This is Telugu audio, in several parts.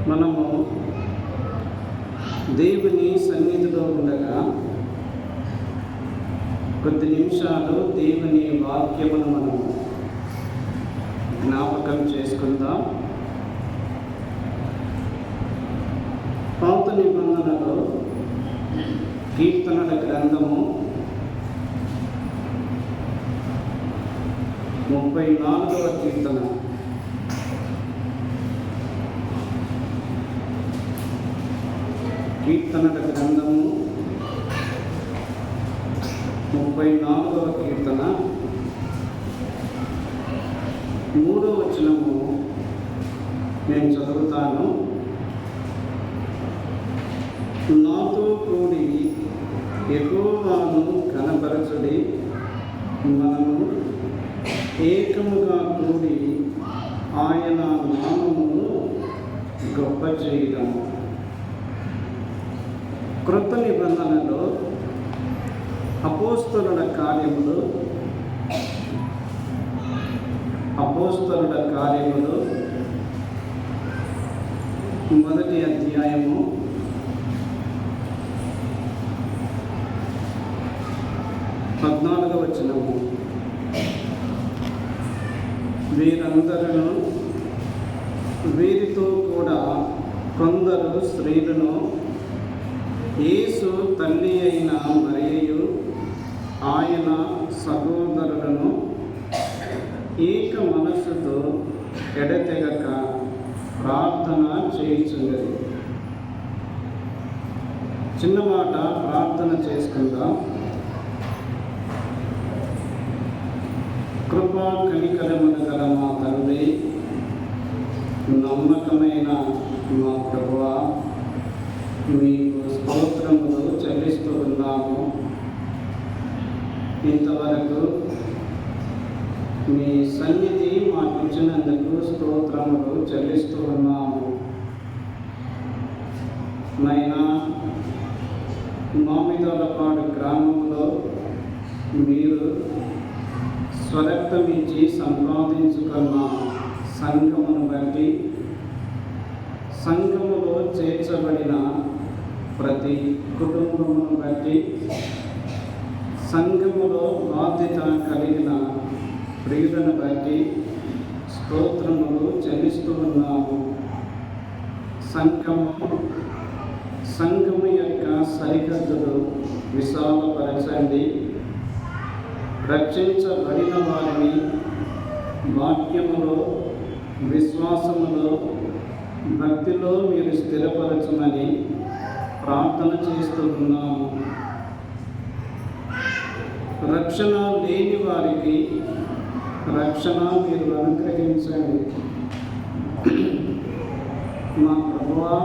మనము దేవుని సన్నిధిలో ఉండగా కొద్ది నిమిషాలు దేవుని వాక్యమును మనం జ్ఞాపకం చేసుకుందాం. పాత నిబంధనలో కీర్తనల గ్రంథము 34వ కీర్తన. కీర్తనల గ్రంథము 34వ కీర్తన 3వ వచనము నేను చదువుతాను. నాతో కూడి యెహోవాను ఘనపరచుడి, మనము ఏకముగా కూడి ఆయన నామమును గొప్ప చేయడము. క్రొత్త నిబంధనలో అపోస్తలుల కార్యములు 1వ అధ్యాయము 14వ వచనము. వీరితో కూడా కొందరు స్త్రీలను యేసు తల్లి అయిన మరియయు ఆయన సహోదరులను ఏక మనస్సుతో ఎడతెగక ప్రార్థన చేయుచుండెను. చిన్న మాట ప్రార్థన చేసుకుందాం. కృపా కనికరములు గల మా తండ్రి, నమ్మకమైన మా ప్రభువా, మీకు స్తోత్రములు చెల్లిస్తూ ఉన్నాము. ఇంతవరకు మీ సన్నిధి మాకు ఇచ్చినందుకు స్తోత్రములు చెల్లిస్తూ ఉన్నాము. నైనా మామిదలపాడు గ్రామంలో మీరు స్వరక్తమిచ్చి సంపాదించుకున్న సంఘమును బట్టి, సంఘములో చేర్చబడిన ప్రతి కుటుంబమును బట్టి, సంఘములో బాధ్యత కలిగిన ప్రియులను బట్టి స్తోత్రములు చెల్లిస్తూ ఉన్నాము. సంఘము యొక్క సరిహద్దులు విశాలపరచండి. రక్షించబడిన వారిని వాక్యములో, విశ్వాసములో, భక్తిలో మీరు స్థిరపరచమని ప్రార్థన చేస్తూ ఉన్నాము. రక్షణ లేని వారికి రక్షణ మీరు అనుగ్రహించండి. మా ప్రభువా,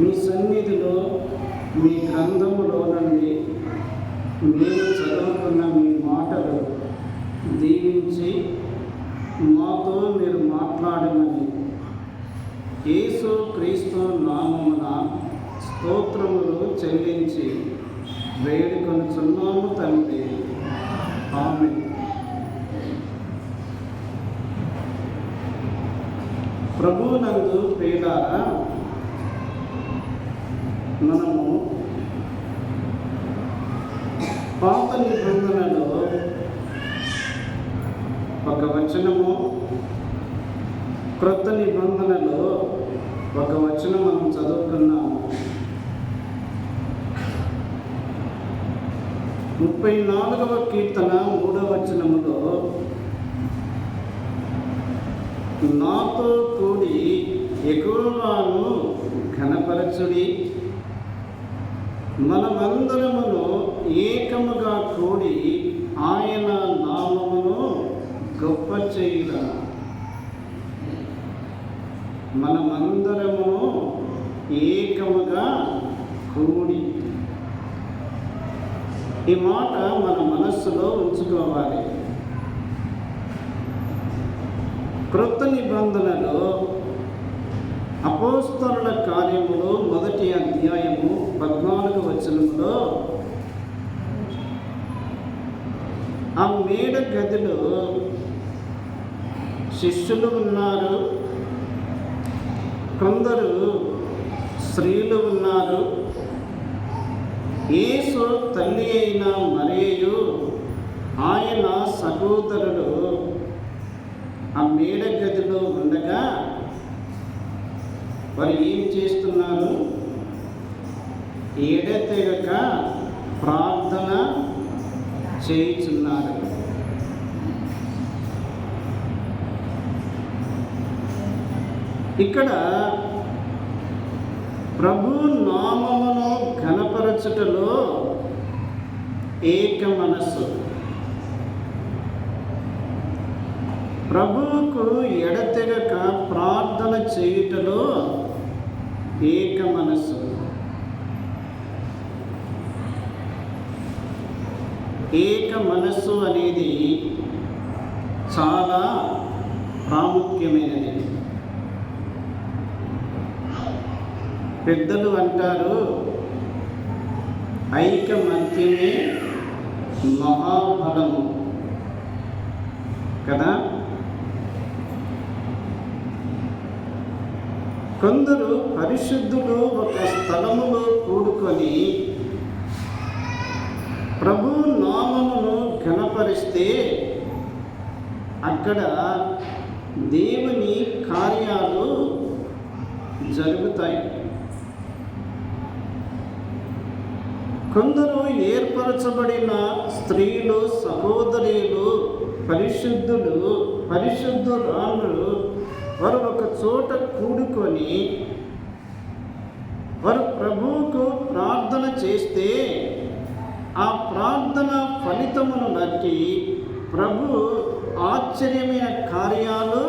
మీ సన్నిధిలో మీ గ్రంథములో నుండి మేము చదువుకున్న మీ మాటలు దీవించి మాతో మీరు మాట్లాడమని యేసు క్రీస్తు నామమున స్తోత్రములు చెల్లించి వేడుకొనుచున్నాము తండ్రి. ఆమేన్. ప్రభువునందు ప్రియులారా, మనము పాత నిబంధనలో ఒక వచనము, క్రొత్త నిబంధనలో ఒక వచనం మనం చదువుకున్నాము. 34వ కీర్తన 3వ వచనములో నాతో కూడి యెహోవాను ఘనపరచుడి, మనమందరమును ఏకముగా కూడి ఆయన నామమును గొప్ప చేయుదా. మనమందరము ఏకముగా కూడి. ఈ మాట మన మనస్సులో ఉంచుకోవాలి. క్రొత్త నిబంధనలో అపోస్తలుల కార్యములు 1వ అధ్యాయము 14వ వచనములో ఆ మేడ గదిలో శిష్యులు ఉన్నారు, కొందరు స్త్రీలు ఉన్నారు. యేసు తల్లి అయిన మరియు ఆయన సహోదరుడు ఆ మేడ గదిలో ఉండగా వారు ఏం చేస్తున్నారు? ఎడతెగక ప్రార్థన చేయుచున్నారు. ఇక్కడ ప్రభు నామమును ఘనపరచుటలో ఏక మనస్సు, ప్రభువుకు ఎడతెగక ప్రార్థన చేయుటలో ఏక మనస్సు. ఏక మనస్సు అనేది చాలా ప్రాముఖ్యమైనది. పెద్దలు అంటారు, ఐకమత్యమే మహాబలము కదా. కొందరు పరిశుద్ధులు ఒక స్థలములో కూడుకొని ప్రభు నామమును ఘనపరిస్తే అక్కడ దేవుని కార్యాలు జరుగుతాయి. కొందరు ఏర్పరచబడిన స్త్రీలు, సహోదరులు, పరిశుద్ధురాళ్ళు వారు ఒక చోట కూడుకొని వారు ప్రభువుకు ప్రార్థన చేస్తే ఆ ప్రార్థన ఫలితమును బట్టి ప్రభు ఆశ్చర్యమైన కార్యాలు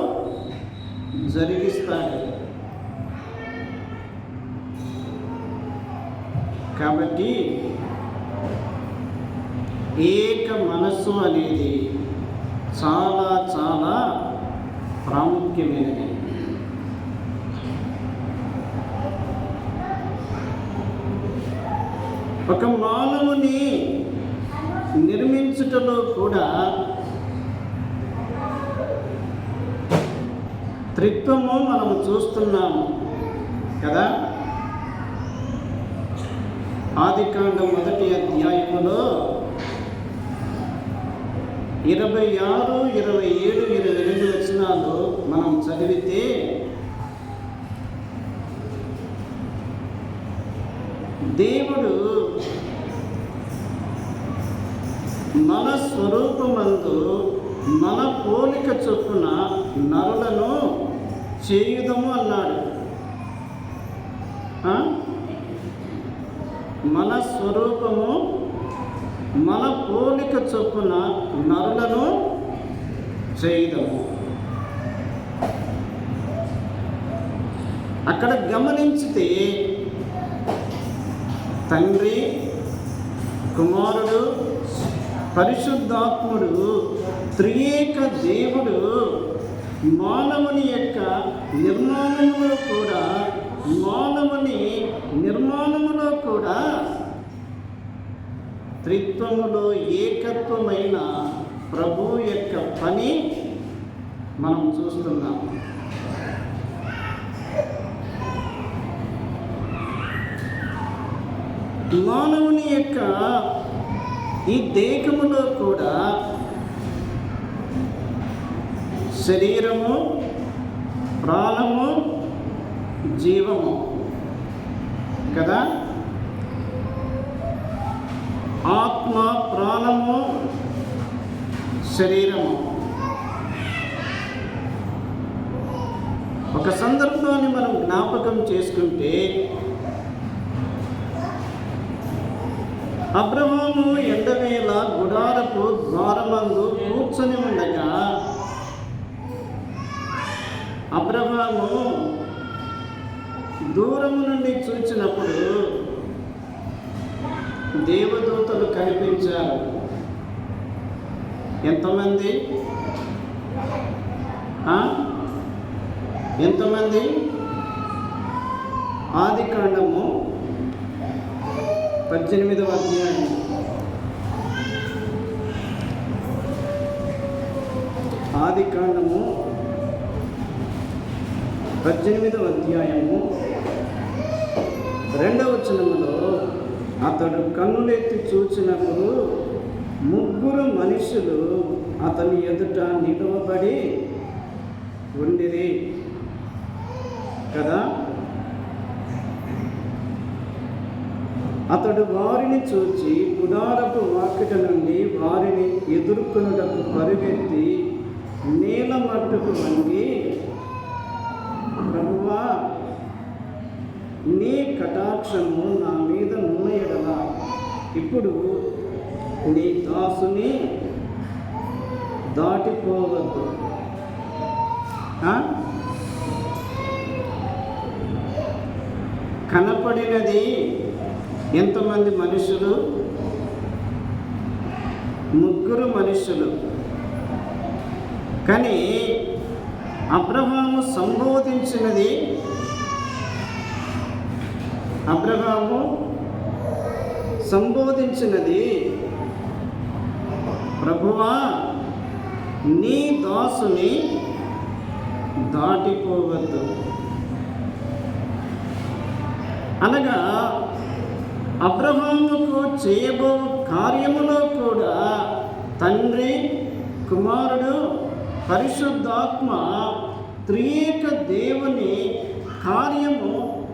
జరిగిస్తాడు. కాబట్టి ఏక మనస్సు అనేది చాలా చాలా ప్రాముఖ్యమైనది. ఒక మానవుని నిర్మించుటలో కూడా త్రిత్వము మనము చూస్తున్నాము కదా. ఆదికాండం 1వ అధ్యాయములో 26, 27, 22 వచనాలు మనం చదివితే దేవుడు మన స్వరూపమందు మన పోలిక చొప్పున నరులను చేయుదము అన్నాడు. మన స్వరూపము మన పోలిక చొప్పున నరులను చేయుదము. అక్కడ గమనించితే తండ్రి, కుమారుడు, పరిశుద్ధాత్ముడు త్రియేక దేవుడు మానవుని యొక్క నిర్మాణములో కూడా త్రిత్వములో ఏకత్వమైన ప్రభు యొక్క పని మనం చూస్తున్నాం. మానవుని యొక్క ఈ దేహములో కూడా శరీరము, ప్రాణము, జీవము కదా. ఆత్మ, ప్రాణము, శరీరము. ఒక సందర్భాన్ని మనం జ్ఞాపకం చేసుకుంటే అబ్రహాము ఎండవేళ గుడారపు ద్వారమందు కూర్చొని ఉండగా అబ్రహాము దూరము నుండి చూచినప్పుడు దేవదూతలు కనిపించారు. ఎంతమంది? ఆదికాండము 18వ అధ్యాయం 18వ అధ్యాయము 2వ వచనములో అతడు కన్నులెత్తి చూచినప్పుడు 3 మనుషులు అతని ఎదుట నిలవబడి ఉండిరి కదా. అతడు వారిని చూచి గుడారపు వాకిట నుండి వారిని ఎదుర్కొనుటకు పరుగెత్తి నేల మట్టుకు వంగి, ప్రభువా, నీ కటాక్షము నా మీద నున్న ఎడల ఇప్పుడు నీ దాసుని దాటిపోవద్దు. కనపడినది ఎంతమంది మనుషులు? 3 మనుషులు. కానీ అబ్రహాము సంబోధించినది ప్రభువా, నీ దాసుని దాటిపోవద్దు అనగా అబ్రహాముకు చేయబో కార్యములో కూడా తండ్రి, కుమారుడు, పరిశుద్ధాత్మ త్రియేక దేవుని కార్యము,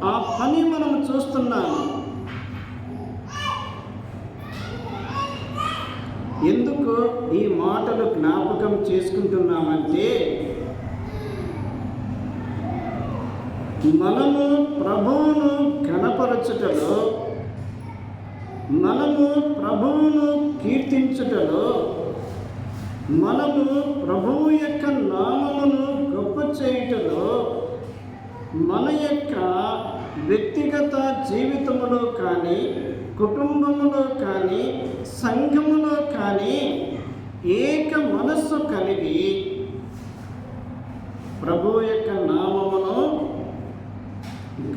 ఆ పని మనం చూస్తున్నాము. ఎందుకు ఈ మాటలు జ్ఞాపకం చేసుకుంటున్నామంటే, మనము ప్రభువును ఘనపరచుటలో, మనము ప్రభువును కీర్తించుటలో, మనము ప్రభువు యొక్క నామమును గొప్ప చేయుటలో, మన యొక్క వ్యక్తిగత జీవితములో కానీ, కుటుంబములో కానీ, సంఘములో కానీ ఏక మనస్సు కలిగి ప్రభువు యొక్క నామమును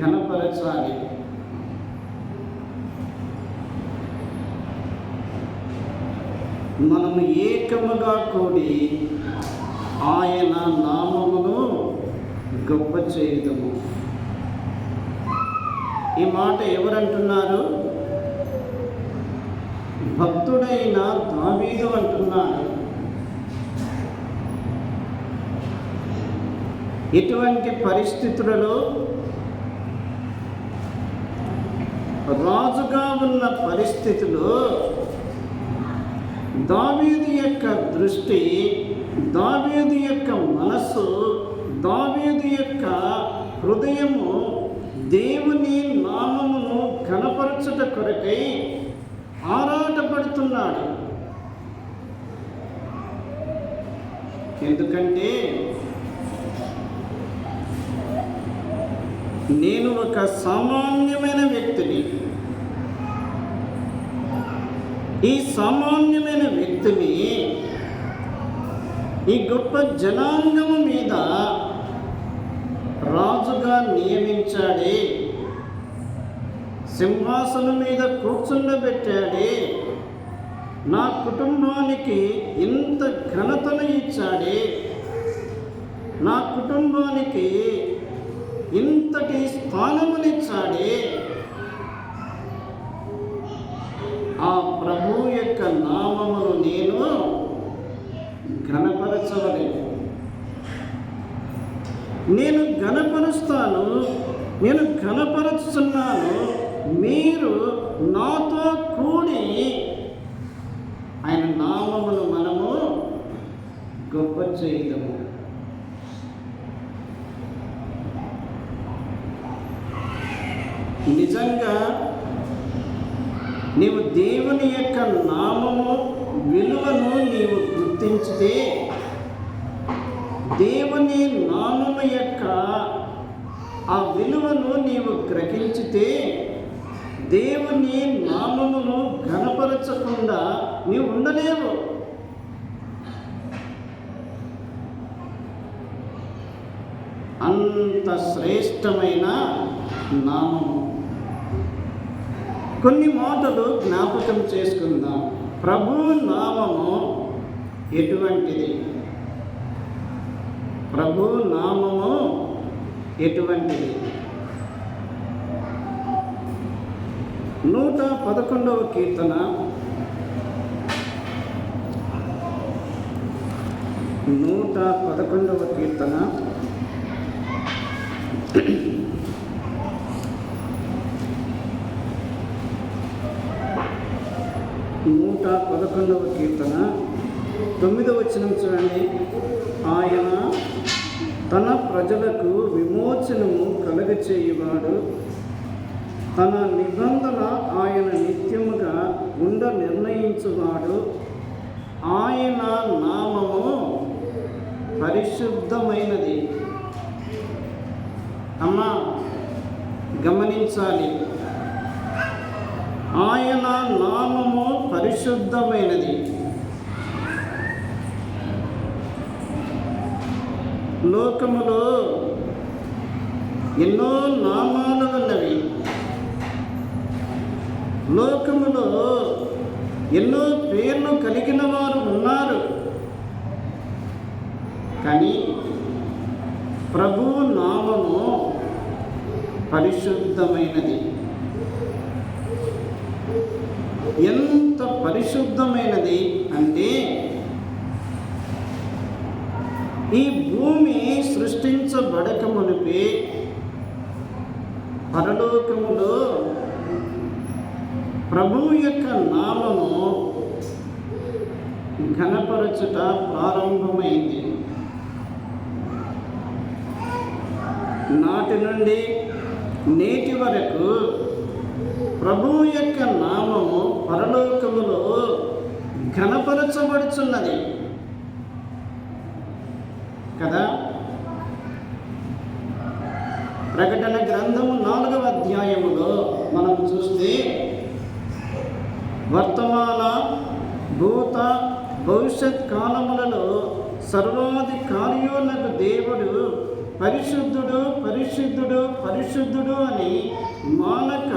ఘనపరచాలి. మనము ఏకముగా కూడి ఆయన నామమును గొప్ప చేయుదము. ఈ మాట ఎవరంటున్నారు? భక్తుడైన దావీదు అంటున్నాడు. ఎటువంటి పరిస్థితులలో, రాజుగా ఉన్న పరిస్థితుల్లో దావీదు యొక్క దృష్టి, దావీదు యొక్క మనస్సు, దావీదు యొక్క హృదయము దేవుని నామమును ఘనపరచుట కొరకై ఆరాటపడుతున్నాడు. ఎందుకంటే నేను ఒక సామాన్యమైన వ్యక్తిని. ఈ సామాన్యమైన వ్యక్తిని ఈ గొప్ప జనాంగము మీద రాజుగా నియమించాడే, సింహాసనం మీద కూర్చుండబెట్టాడే, నా కుటుంబానికి ఇంత ఘనతను ఇచ్చాడే, నా కుటుంబానికి ఇంతటి స్థానమునిచ్చాడే, ఆ ప్రభు యొక్క నామమును నేను ఘనపరచవలేను. నేను ఘనపరుస్తాను, నేను ఘనపరుస్తున్నాను. మీరు నాతో కూడి ఆయన నామమును మనము గొప్ప చేయదము. నిజంగా నీవు దేవుని యొక్క నామము విలువను నీవు గుర్తించితే, దేవుని నామము యొక్క ఆ విలువను నీవు గ్రహించితే, దేవుని నామమును ఘనపరచకుండా నీవు ఉండలేవు. అంత శ్రేష్టమైన నామము. కొన్ని మాటలు జ్ఞాపకం చేసుకుందాం. ప్రభు నామము ఎటువంటిది? ప్రభు నామము ఎటువంటిది? 111వ కీర్తన 111వ కీర్తన 111వ కీర్తన 9వ వచనం చూడండి. ఆయన తన ప్రజలకు విమోచనము కలుగచేయువాడు, తన నిబంధన ఆయన నిత్యముగా ఉండ నిర్ణయించువాడు. ఆయన నామము పరిశుద్ధమైనది. అమ్మా గమనించాలి, ఆయన నామము పరిశుద్ధమైనది. లోకములో ఎన్నో నామాలు ఉన్నవి. లోకములో ఎన్నో పేర్లు కలిగిన వారు ఉన్నారు. కానీ ప్రభు నామము పరిశుద్ధమైనది. ఎంత పరిశుద్ధమైనది అంటే, ఈ భూమి సృష్టించబడక మునిపే పరలోకములో ప్రభువు యొక్క నామము ఘనపరచుట ప్రారంభమైంది. నాటి నుండి నేటి వరకు ప్రభువు యొక్క నామము పరలోకములో ఘనపరచబడుచున్నది కదా. ప్రకటన గ్రంథము 4వ అధ్యాయములో మనం చూస్తే, వర్తమాన భూత భవిష్యత్ కాలములలో సర్వాధికారియునకు దేవుడు పరిశుద్ధుడు పరిశుద్ధుడు పరిశుద్ధుడు అని మానక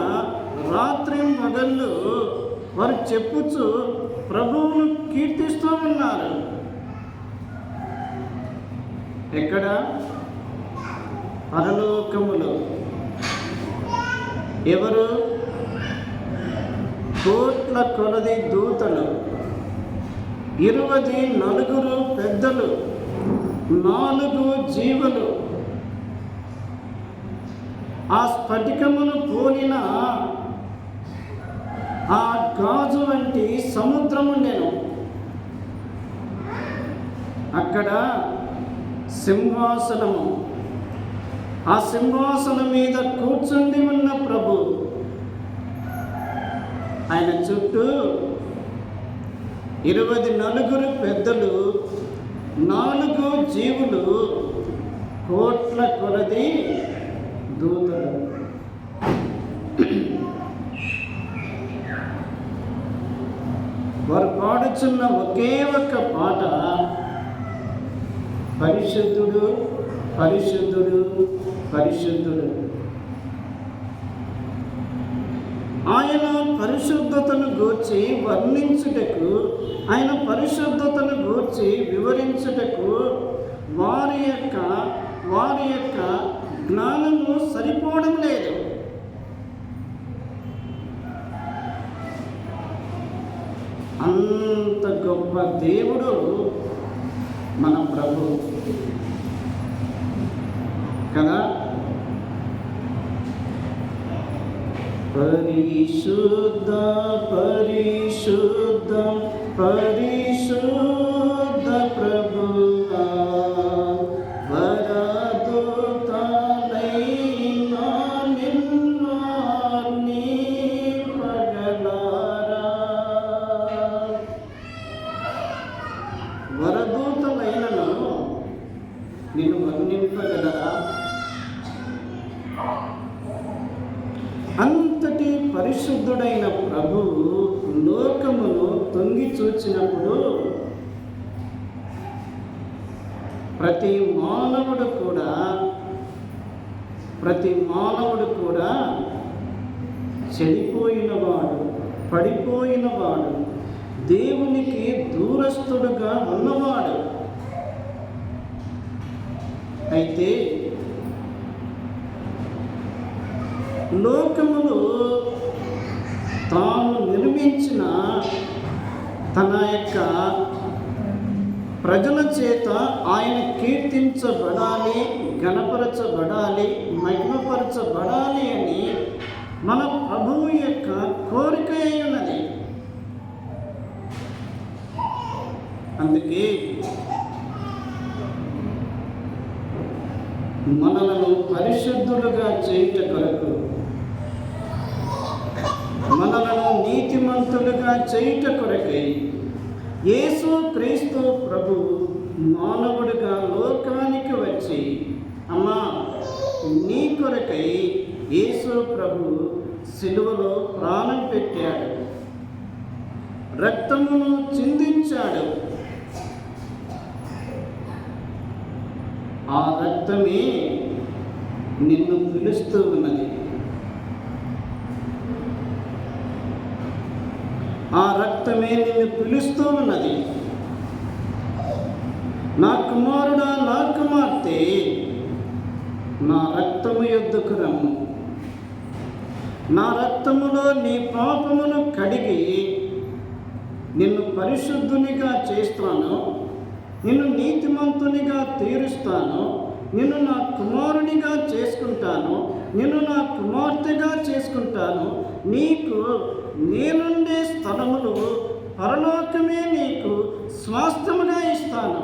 రాత్రి పగళ్ళు వారు చెప్పుచు ప్రభువును కీర్తిస్తూ ఉన్నారు. ఎక్కడ? పరలోకములో. ఎవరు? కోట్ల కొలది దూతలు, 24 పెద్దలు, 4 జీవులు, ఆ స్ఫటికమును పోలిన ఆ గాజు వంటి సముద్రము నేను. అక్కడ సింహాసనము, ఆ సింహాసనం మీద కూర్చుండి ఉన్న ప్రభు, ఆయన చుట్టూ 24 పెద్దలు, 4 జీవులు, కోట్ల కొలది దూతలు. వారు పాడుచున్న ఒకే ఒక్క పాట, పరిశుద్ధుడు పరిశుద్ధుడు పరిశుద్ధుడు. ఆయన పరిశుద్ధతను గూర్చి వర్ణించుటకు, ఆయన పరిశుద్ధతను గూర్చి వివరించుటకు వారి యొక్క జ్ఞానము సరిపోవడం లేదు. అంత గొప్ప దేవుడు మన ప్రభు కదా. పరిశుద్ధ పరిశుద్ధ పరిశుద్ధ ప్రభువా, వరదూతలైనా నిన్ను వర్ణింపగలరా? వరదూతలైనను నిన్ను వర్ణింపగలరా? అంతటి పరిశుద్ధుడైన ప్రభువు లోకమును తొంగి చూచినప్పుడు ప్రతి మానవుడు కూడా చెడిపోయినవాడు, పడిపోయినవాడు, దేవునికి దూరస్తుడుగా ఉన్నవాడు. అయితే లోకములో తాను నిర్మించిన తన యొక్క ప్రజల చేత ఆయన కీర్తించబడాలి, గణపరచబడాలి, మహిమపరచబడాలి అని మన ప్రభువు యొక్క కోరిక అయి ఉన్నది. అందుకే మనలను పరిశుద్ధులుగా చేయుట కొరకు, మనలను నీతిమంతులుగా చేయుట కొరకై యేసు క్రీస్తు ప్రభు మానవుడిగా లోకానికి వచ్చి, అమ్మా నీ కొరకై యేసు ప్రభు సిలువలో ప్రాణం పెట్టాడు, రక్తమును చిందించాడు. ఆ రక్తమే నిన్ను పిలుస్తూ ఉన్నది. ఆ రక్తమే నిన్ను పిలుస్తూ ఉన్నది. నా కుమారుడా, నా కుమార్తె, నా రక్తము యొద్దకు రమ్ము. నా రక్తములో నీ పాపమును కడిగి నిన్ను పరిశుద్ధునిగా చేస్తాను, నిన్ను నీతిమంతునిగా తీరుస్తాను, నిన్ను నా కుమారునిగా చేసుకుంటాను, నిన్ను నా కుమార్తెగా చేసుకుంటాను. నీకు నేనుండే స్థలములు పరలోకమే నీకు స్వాస్థ్యముగా ఇస్తాను.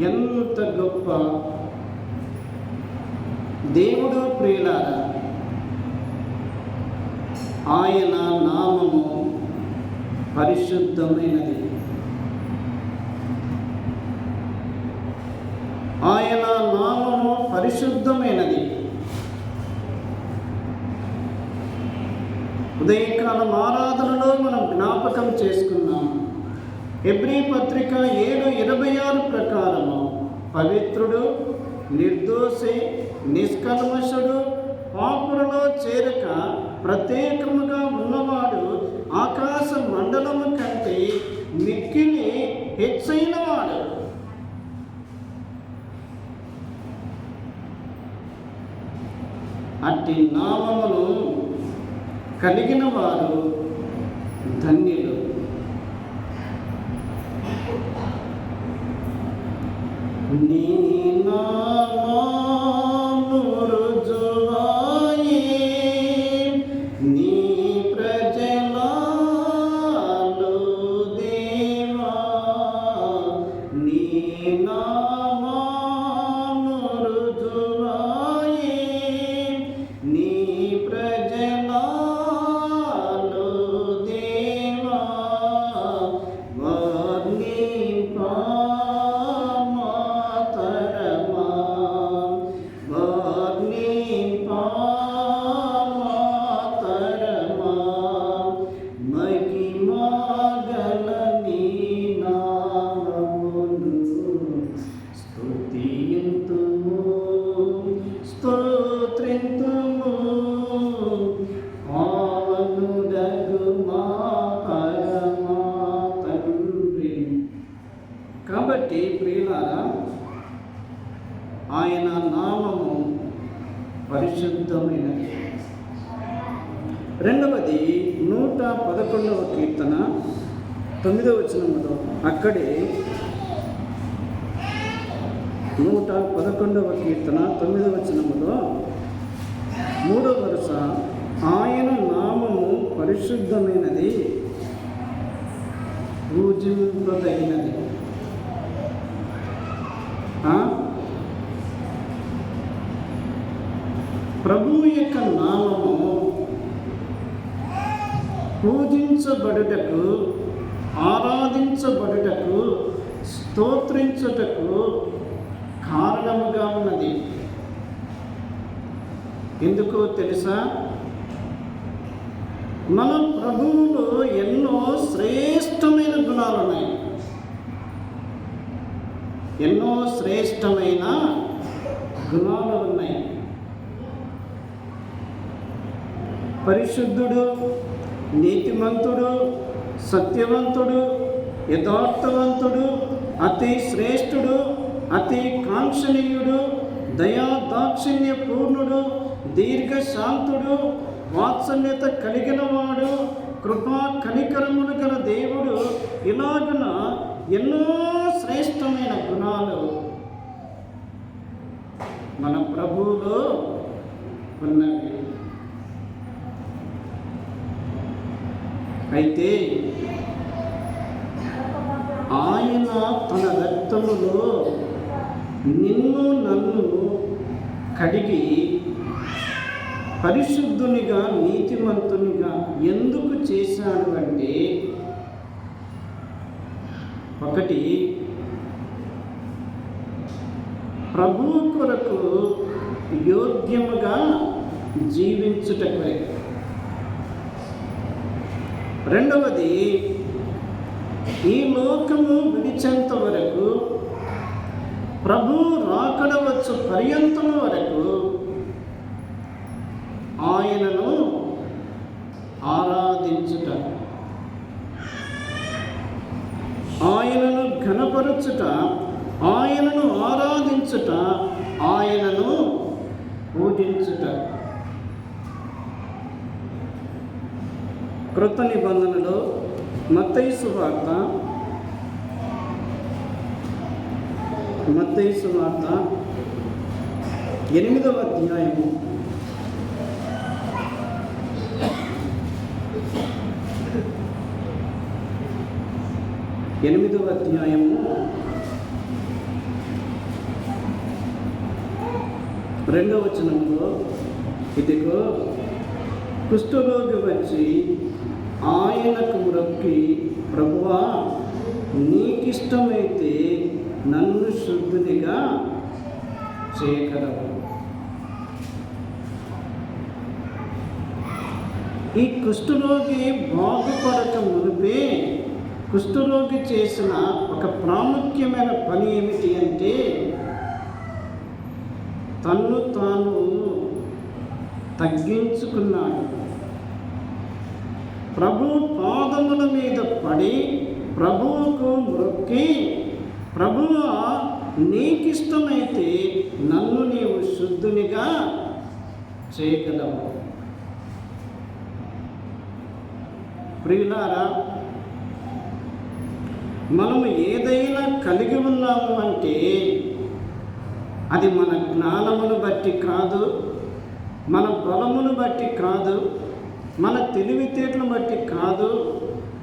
ఎంత గొప్ప దేవుడు ప్రియులారా! ఆయన నామము పరిశుద్ధమైనది. ఆయన నామము పరిశుద్ధమైనది. ఉదయకాలం ఆరాధనలో మనం జ్ఞాపకం చేసుకున్నాం. హెబ్రీ పత్రిక 7:26 ప్రకారము పవిత్రుడు, నిర్దోషి, నిష్కల్మషుడు, పాపులలో చేరక ప్రత్యేకముగా ఉన్నవాడు ఆకాశ మండలము కంటే మిక్కిలి హెచ్చైనవాడు. అట్టి నామమును కలిగిన వారు ధన్యులు. నీ నామము రుజువాయే నీ ప్రజలలో దేవా, నీ నామము రుజువాయే నీ ప్రజలలో దేవా, వర్ణింపా కాబట్టి ప్రియులారా, ఆయన నామము పరిశుద్ధమైనది. రెండవది 111వ కీర్తన 9వ వచనములో, అక్కడే 111వ కీర్తన 9వ వచనములో 3వ వరుస, ఆయన నామము పరిశుద్ధమైనది, పూజింపదగినది. ప్రభువు యొక్క నామము పూజించబడుటకు, ఆరాధించబడుటకు, స్తోత్రించుటకు కారణముగా ఉన్నది. ఎందుకో తెలుసా? మన ప్రభువులో ఎన్నో శ్రేష్టమైన గుణాలు ఉన్నాయి. ఎన్నో శ్రేష్టమైన గుణాలు ఉన్నాయి. పరిశుద్ధుడు, నీతిమంతుడు, సత్యవంతుడు, యథార్థవంతుడు, అతి శ్రేష్ఠుడు, అతి కాంక్షణీయుడు, దయా దాక్షిణ్య పూర్ణుడు, దీర్ఘశాంతుడు, వాత్సల్యత కలిగిన వాడు, కృపా కనికరములు గల దేవుడు, ఇలాగున ఎన్నో శ్రేష్టమైన గుణాలు మన ప్రభువులో ఉన్నవి. అయితే ఆయన తన రక్తములో నిన్ను నన్ను కడిగి పరిశుద్ధునిగా నీతిమంతునిగా ఎందుకు చేశాడు అంటే, ఒకటి ప్రభువు కొరకు యోగ్యముగా జీవించుటకే. రెండవది, ఈ లోకము విడిచేంత వరకు, ప్రభు రాకడ వచ్చు పర్యంతము వరకు ఆయనను ఆరాధించుట, ఆయనను ఘనపరచుట, ఆయనను ఆరాధించుట, ఆయనను పూజించుట. క్రొత్త నిబంధనలో మత్తయి సువార్త 8వ అధ్యాయము 2వ వచనంలో, ఇదిగో కుష్ఠరోగి వచ్చి ఆయనకు మొక్కి, ప్రభువా నీకిష్టమైతే నన్ను శుద్ధునిగా చేయగలవు. ఈ కుష్ఠరోగి బాగుపడక మునిపే కుష్ఠరోగి చేసిన ఒక ప్రాముఖ్యమైన పని ఏమిటి అంటే, తన్ను తాను తగ్గించుకున్నాడు. ప్రభు పాదముల మీద పడి ప్రభువుకు మొక్కి, ప్రభువా నీకిష్టమైతే నన్ను నీవు శుద్ధునిగా చేయగలవు. ప్రియులారా, మనము ఏదైనా కలిగి ఉన్నాము అంటే అది మన జ్ఞానమును బట్టి కాదు, మన బలమును బట్టి కాదు, మన తెలివితేటలను బట్టి కాదు,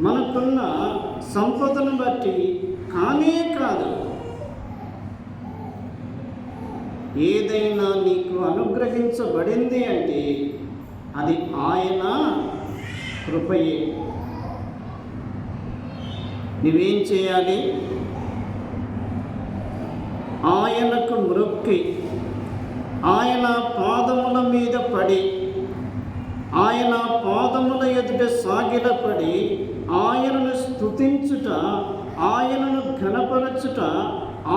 మనకున్న సంపదను బట్టి కానే కాదు. ఏదైనా నీకు అనుగ్రహించబడింది అంటే అది ఆయన కృపయే. నువ్వేం చేయాలి? ఆయనకు మొక్కి, ఆయన పాదముల మీద పడి, ఆయన పాదముల ఎదుట సాగిలపడి ఆయనను స్తుతించుట, ఆయనను ఘనపరచుట,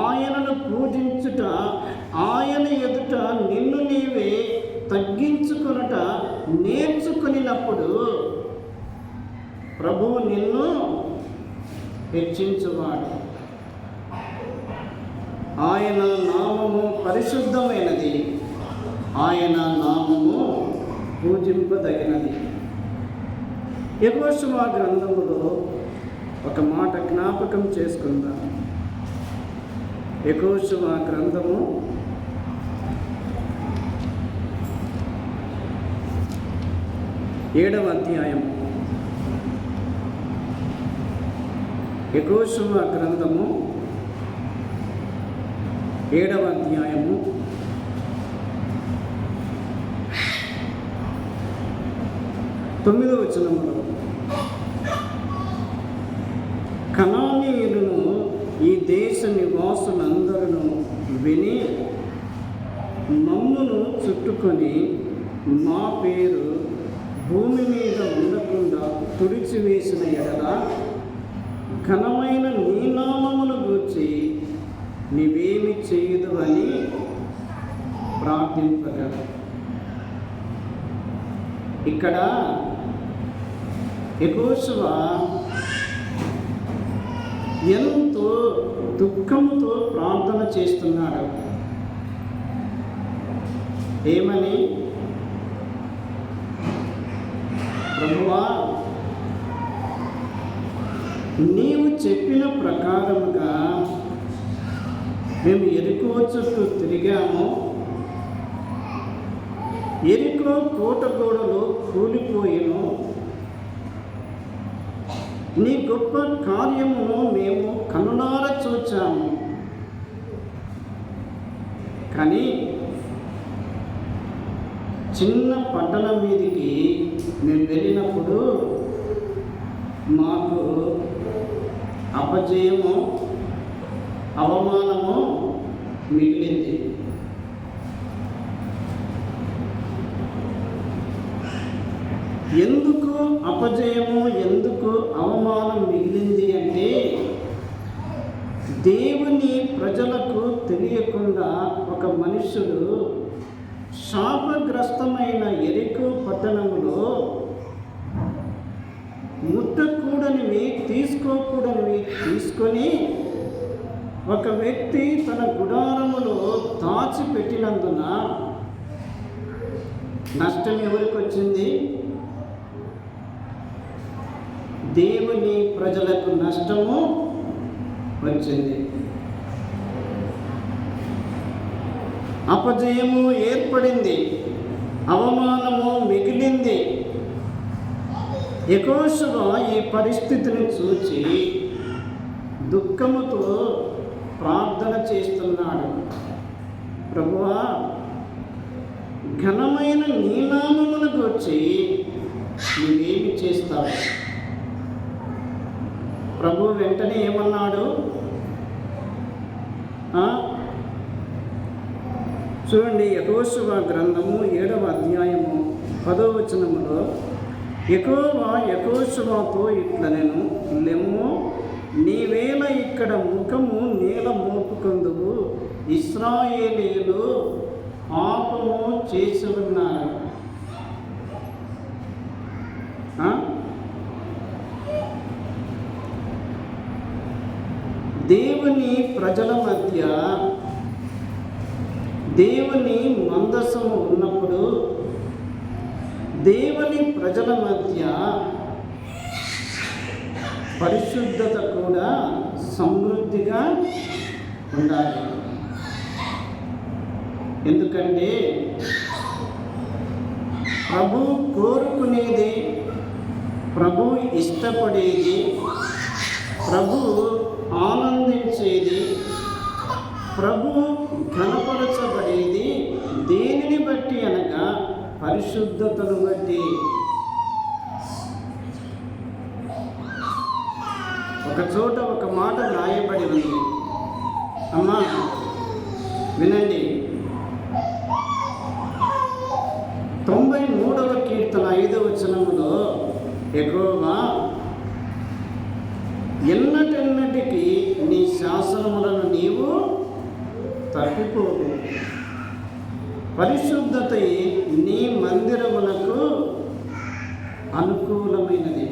ఆయనను పూజించుట, ఆయన ఎదుట నిన్ను నీవే తగ్గించుకొనుట నేర్చుకునినప్పుడు ప్రభువు నిన్ను హెచ్చించువాడు. ఆయన నామము పరిశుద్ధమైనది, ఆయన నామము పూజింపదగినది. యెహోషువ గ్రంథములో ఒక మాట జ్ఞాపకం చేసుకుందాం. యెహోషువ గ్రంథము 7వ అధ్యాయం. యెహోషువ గ్రంథము 7వ అధ్యాయము 9వ వచనములో, కనానీయులను ఈ దేశ నివాసులందరూ విని మమ్మును చుట్టుకొని మా పేరు భూమి మీద ఉండకుండా తుడిచివేసిన ఎడల ఘనమైన నీ నామమును గూర్చి నీవేమి చేయదు అని ప్రార్థింపగా. ఇక్కడ యెహోషువ ఎంతో దుఃఖముతో ప్రార్థన చేస్తున్నాడు. ఏమని? ప్రభువా, నీవు చెప్పిన ప్రకారముగా మేము ఎరికో చుట్టూ తిరిగాము. ఎరికో కోట గోడలు కూలిపోయిను. నీ గొప్ప కార్యమును మేము కనులారా చూచాము. కానీ చిన్న పట్టణం మీదికి మేము వెళ్ళినప్పుడు మాకు అపజయము, అవమానము మిగిలింది. ఎందుకు అపజయము, ఎందుకు అవమానం మిగిలింది అంటే, దేవుని ప్రజలకు తెలియకుండా ఒక మనుషుడు శాపగ్రస్తమైన యెరికో పట్టణములో ముట్టకూడనివి, తీసుకోకూడనివి తీసుకొని ఒక వ్యక్తి తన గుడారములో దాచిపెట్టినందున నష్టం ఎవరికి వచ్చింది? దేవుని ప్రజలకు నష్టము వచ్చింది. అపజయము ఏర్పడింది, అవమానము మిగిలింది. యెహోషువ ఈ పరిస్థితిని చూచి దుఃఖముతో ప్రార్థన చేస్తున్నాడు. ప్రభువా, ఘనమైన నీ నామమును గూర్చి నువ్వేమి చేస్తావు? ప్రభు వెంటనే ఏమన్నాడు? చూడండి, యెహోషువ గ్రంథము 7వ అధ్యాయము 10వ వచనములో యెహోవా యెహోషువతో ఇట్లనెను, లెమ్ము, నీవేళ ఇక్కడ ముఖము నేల మోపుకొందువు, ఇశ్రాయేలీయులు పాపము చేసి ఉన్నారు. దేవుని ప్రజల మధ్య దేవుని మందసము ఉన్నప్పుడు దేవుని ప్రజల మధ్య పరిశుద్ధత కూడా సమృద్ధిగా ఉండాలి. ఎందుకంటే ప్రభు కోరుకునేది, ప్రభు ఇష్టపడేది, ప్రభు ఆనందించేది, ప్రభు ఘనపరచబడేది దేనిని బట్టి అనగా పరిశుద్ధతను బట్టి. ఒక చోట ఒక మాట రాయబడి ఉంది. అమ్మా వినండి, 93వ కీర్తన 5వ వచనములో యెహోవా, ఎన్నటెన్నటికి నీ శాసనములను నీవు తప్పిపోవు, పరిశుద్ధత నీ మందిరమునకు అనుకూలమైనది.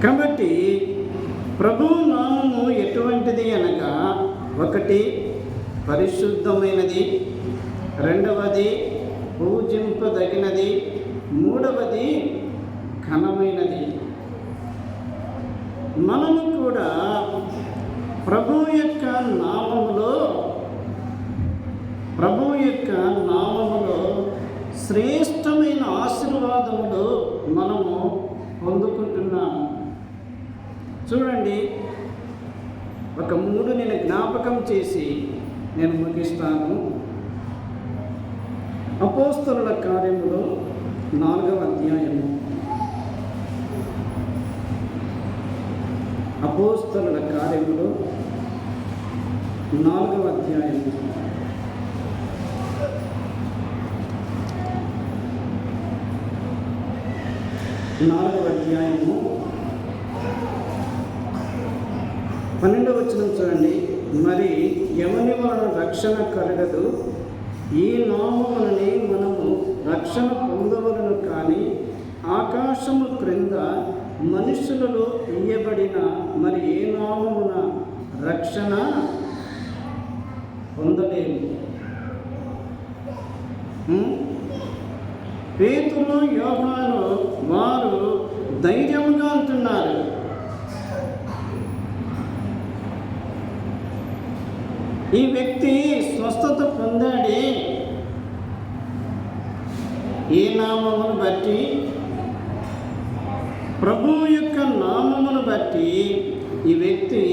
కాబట్టి ప్రభు నామము ఎటువంటిది అనగా, ఒకటి పరిశుద్ధమైనది, రెండవది పూజింపదగినది, మూడవది ఘనమైనది. మనము కూడా ప్రభు యొక్క నామములో శ్రేష్టమైన ఆశీర్వాదములు మనము పొందుకుంటున్నాము. చూడండి, ఒక 3 నేను జ్ఞాపకం చేసి నేను ముగిస్తాను. అపోస్తలుల కార్యములు 4వ అధ్యాయము. అపోస్తలుల కార్యములు 4వ అధ్యాయము. 4వ అధ్యాయము 12వ వచనం చూడండి. మరి ఎవని వలన రక్షణ కలగదు, ఈ నామములని మనము రక్షణ పొందవలను, కానీ ఆకాశము క్రింద మనుషులలో ఇయ్యబడిన మరి ఏ నామమున రక్షణ పొందలేము. పేతురు, యోహాను వారు ధైర్యంగా అంటున్నారు, ఈ వ్యక్తి స్వస్థత పొందాడే, ఏ నామమును బట్టి? ప్రభువు యొక్క నామమును బట్టి ఈ వ్యక్తి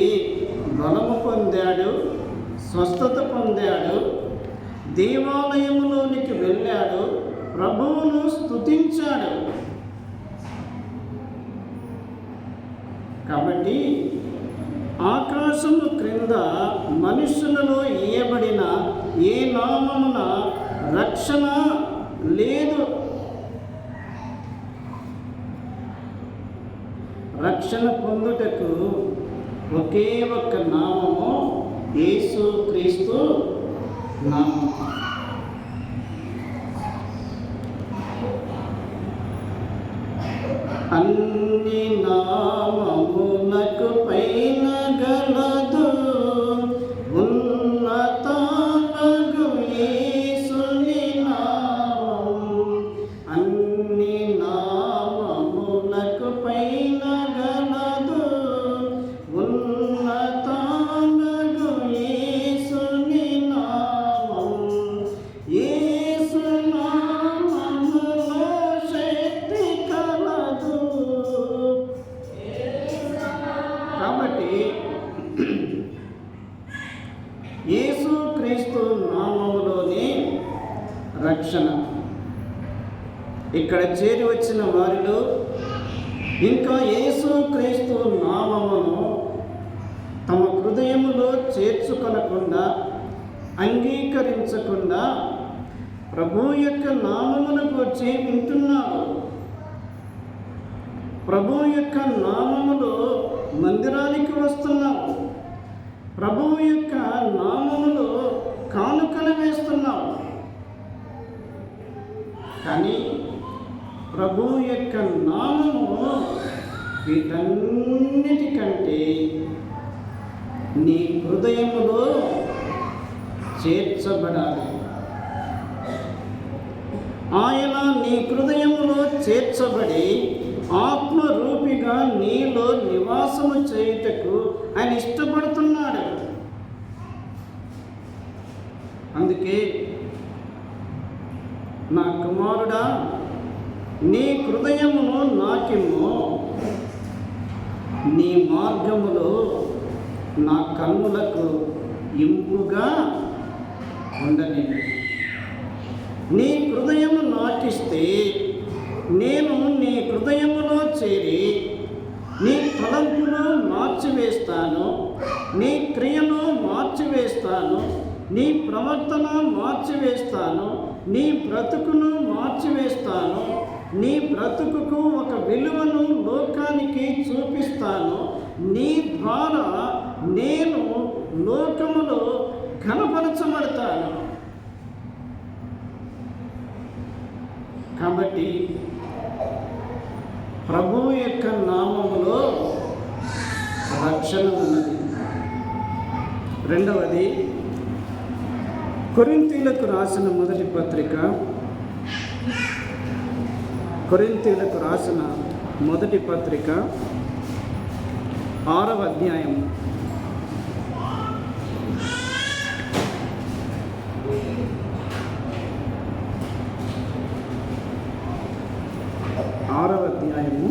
బలము పొందాడు, స్వస్థత పొందాడు, దేవాలయములోనికి వెళ్ళాడు, ప్రభువును స్తుతించాడు. కాబట్టి ఆకాశము క్రింద మనుషులలో ఇయ్యబడిన ఏ నామమున రక్షణ లేదు. రక్షణ పొందుటకు ఒకే ఒక్క నామము, యేసు క్రీస్తు నామము. అన్ని నామములకు పైన గలదు ఉన్నతమగు యేసుని నామం. అన్ని నామములకు పైన గలదు ఉన్నతమగు యేసుని నామం. యేసు నామములో శక్తి కలదు. కాబట్టి యేసు క్రీస్తు నామములోనే రక్షణ. ఇక్కడ చేరి వచ్చిన వారిలో ఇంకా యేసు క్రీస్తు నామమును తమ హృదయములో చేర్చుకొనకుండా, అంగీకరించకుండా ప్రభు యొక్క నామమును వచ్చి వింటున్నారు. ప్రభు యొక్క నామములో మందిరానికి వస్తున్నావు, ప్రభువు యొక్క నామములో కానుకలు వేస్తున్నావు. కానీ ప్రభువు యొక్క నామము వీటన్నిటికంటే నీ హృదయములో చేర్చబడాలి. ఆయన నీ హృదయములో చేర్చబడి ఆత్మరూపిగా నీలో నివాసము చేయుటకు ఆయన ఇష్టపడుతున్నాడు. అందుకే నా కుమారుడా, నీ హృదయమును నాకిమ్ము, నీ మార్గములో నా కన్నులకు ఇంపుగా ఉండని. నీ హృదయము నాకిస్తే నేను నీ హృదయములో చేరి నీ తలంపును మార్చివేస్తాను, నీ క్రియను మార్చివేస్తాను, నీ ప్రవర్తన మార్చివేస్తాను, నీ బ్రతుకును మార్చివేస్తాను, నీ బ్రతుకుకు ఒక విలువను లోకానికి చూపిస్తాను. నీ ద్వారా నేను లోకములో ఘనపరచబడతాను. కాబట్టి ప్రభువు యొక్క నామములో రక్షణ ఉన్నది. రెండవది, కొరింథీయులకు రాసిన మొదటి పత్రిక, కొరింథీయులకు రాసిన మొదటి పత్రిక 6వ అధ్యాయం 6వ అధ్యాయము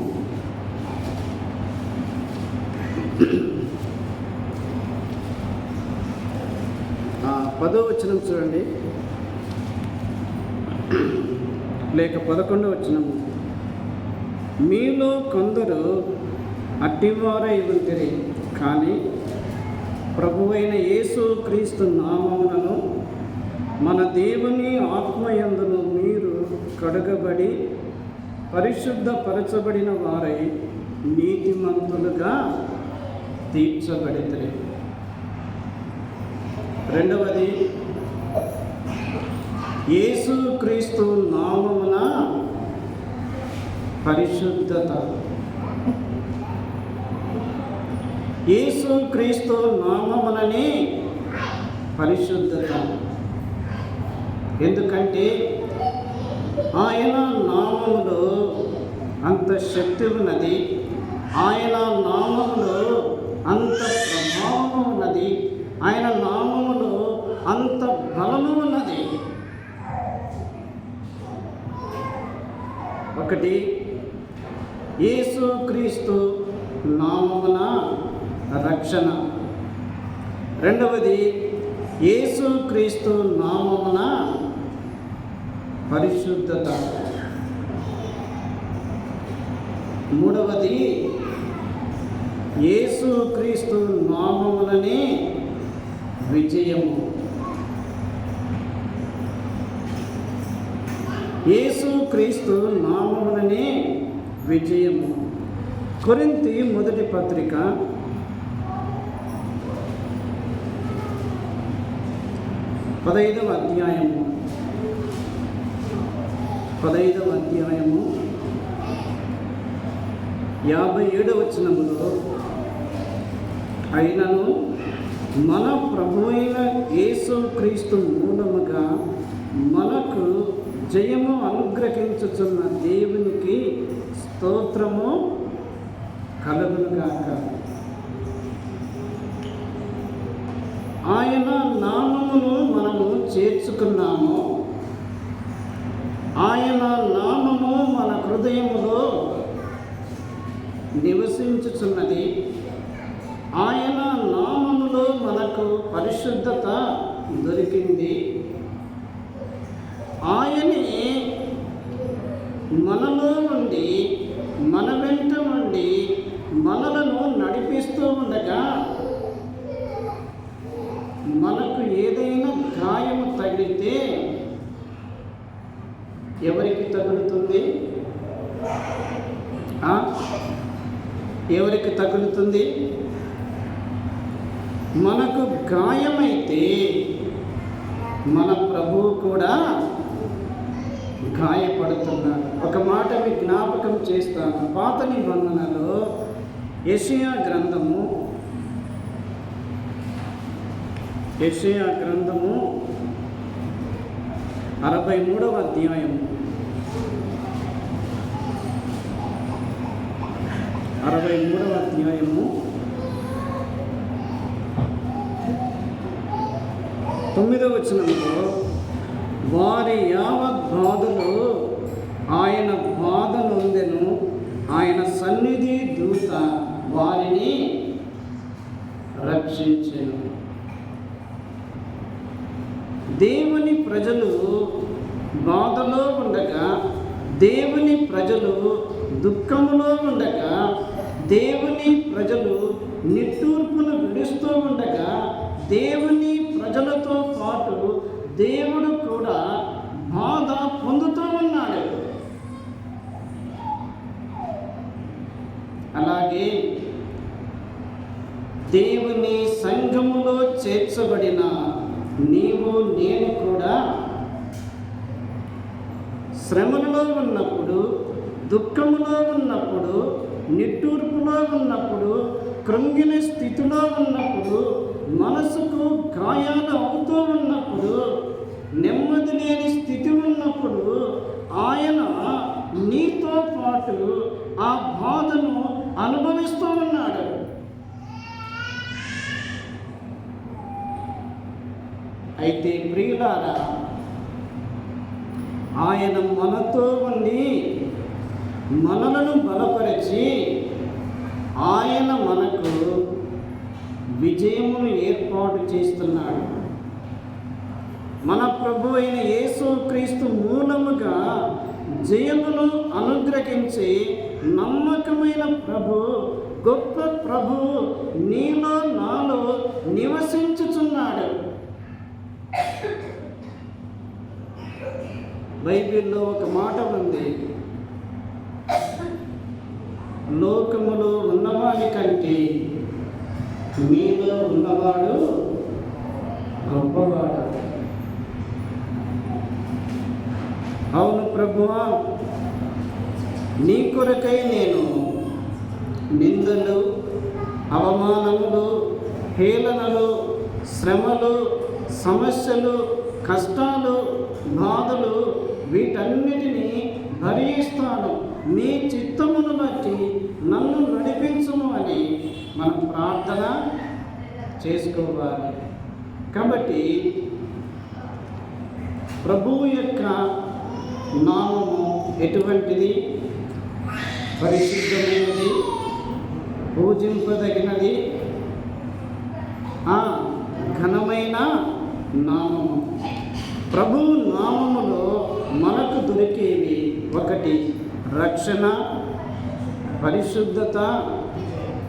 10వ వచనం చూడండి, లేక 11వ వచనము. మీలో కొందరు అట్టివారై ఉంటిరి, కానీ ప్రభువైన యేసు క్రీస్తు నామములను మన దేవుని ఆత్మయందును మీరు కడగబడి పరిశుద్ధపరచబడిన వారై నీతిమంతులుగా తీర్చబడితే. రెండవది, యేసు క్రీస్తు నామమున పరిశుద్ధత. యేసు క్రీస్తు నామమునని పరిశుద్ధత. ఎందుకంటే ఆయన నామములో అంత శక్తి ఉన్నది, ఆయన నామములో అంత ప్రభావం ఉన్నది, ఆయన నామములో అంత బలము ఉన్నది. ఒకటి, యేసుక్రీస్తు నామమున రక్షణ. రెండవది, యేసుక్రీస్తు నామమున పరిశుద్ధత. మూడవది, యేసుక్రీస్తు నామములనే విజయము. యేసుక్రీస్తు నామములనే విజయము. కొరింథీ మొదటి పత్రిక 15వ అధ్యాయము 57వ వచనములో, అయినను మన ప్రభు అయిన యేసుక్రీస్తు మూలముగా మనకు జయము అనుగ్రహించుచున్న దేవునికి స్తోత్రము కలుగునుగాక. ఆయన నామమును మనము చేర్చుకున్నాము. ఆయన నామము మన హృదయములో నివసించుచున్నది. ఆయన నామములో మనకు పరిశుద్ధత దొరికింది. ఆయనే మనలో ఉండి, మన వెంట ఉండి, మనలను నడిపిస్తూ ఉండగా మనకు ఏదైనా గాయము తగిలితే ఎవరికి తగులుతుంది? ఎవరికి తగులుతుంది? మనకు గాయమైతే మన ప్రభువు కూడా గాయపడుతున్నాడు. ఒక మాట మీకు జ్ఞాపకం చేస్తాను. పాత నిబంధనలో యెషయా గ్రంథము 63వ అధ్యాయము 9వ వచనంలో, వారి యావత్ బాధలు ఆయన బాధ నొందెను, ఆయన సన్నిధి దూత వారిని రక్షించెను. దేవుని ప్రజలు బాధలో ఉండగా, దేవుని ప్రజలు దుఃఖములో ఉండగా, దేవుని ప్రజలు నిట్టూర్పును విడుస్తూ ఉండగా, దేవుని ప్రజలతో పాటు దేవుడు కూడా బాధ పొందుతూ ఉన్నాడు. అలాగే దేవుని సంఘములో చేర్చబడిన నీవు నేను కూడా శ్రమలో ఉన్నప్పుడు, దుఃఖములో ఉన్నప్పుడు, నిట్టూర్పులో ఉన్నప్పుడు, కృంగిన స్థితిలో ఉన్నప్పుడు, మనసుకు గాయాలు అవుతూ ఉన్నప్పుడు, నెమ్మది లేని స్థితి ఉన్నప్పుడు ఆయన నీతో పాటు ఆ బాధను అనుభవిస్తూ ఉన్నాడు. అయితే ప్రియులారా, ఆయన మనతో ఉండి మనలను బలపరిచి ఆయన మనకు విజయమును ఏర్పాటు చేస్తున్నాడు. మన ప్రభు అయిన యేసుక్రీస్తు మూలముగా జయమును అనుగ్రహించి నమ్మకమైన ప్రభు, గొప్ప ప్రభు నీలో నాలో నివసించుచున్నాడు. బైబిల్లో ఒక మాట ఉంది, లోకములో ఉన్నవాడి కంటే మీలో ఉన్నవాడు గొప్పవాడు. అవును ప్రభువా, నీ కొరకై నేను నిందలు, అవమానములు, హేళనలు, శ్రమలు సమస్యలు, కష్టాలు, బాధలు వీటన్నిటినీ భరిస్తాను, నీ చిత్తమును బట్టి నన్ను నడిపించుము అని మనం ప్రార్థన చేసుకోవాలి. కాబట్టి ప్రభువు యొక్క నామము ఎటువంటిది? పరిశుద్ధమైనది, పూజింపదగినది, ఘనమైన నామము. ప్రభువు నామములో మనకు దొరికేవి ఒకటి రక్షణ, పరిశుద్ధత,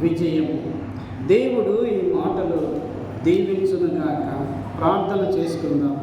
విజయం. దేవుడు ఈ మాటలు దీవించునుగాక. ప్రార్థన చేసుకుందాం.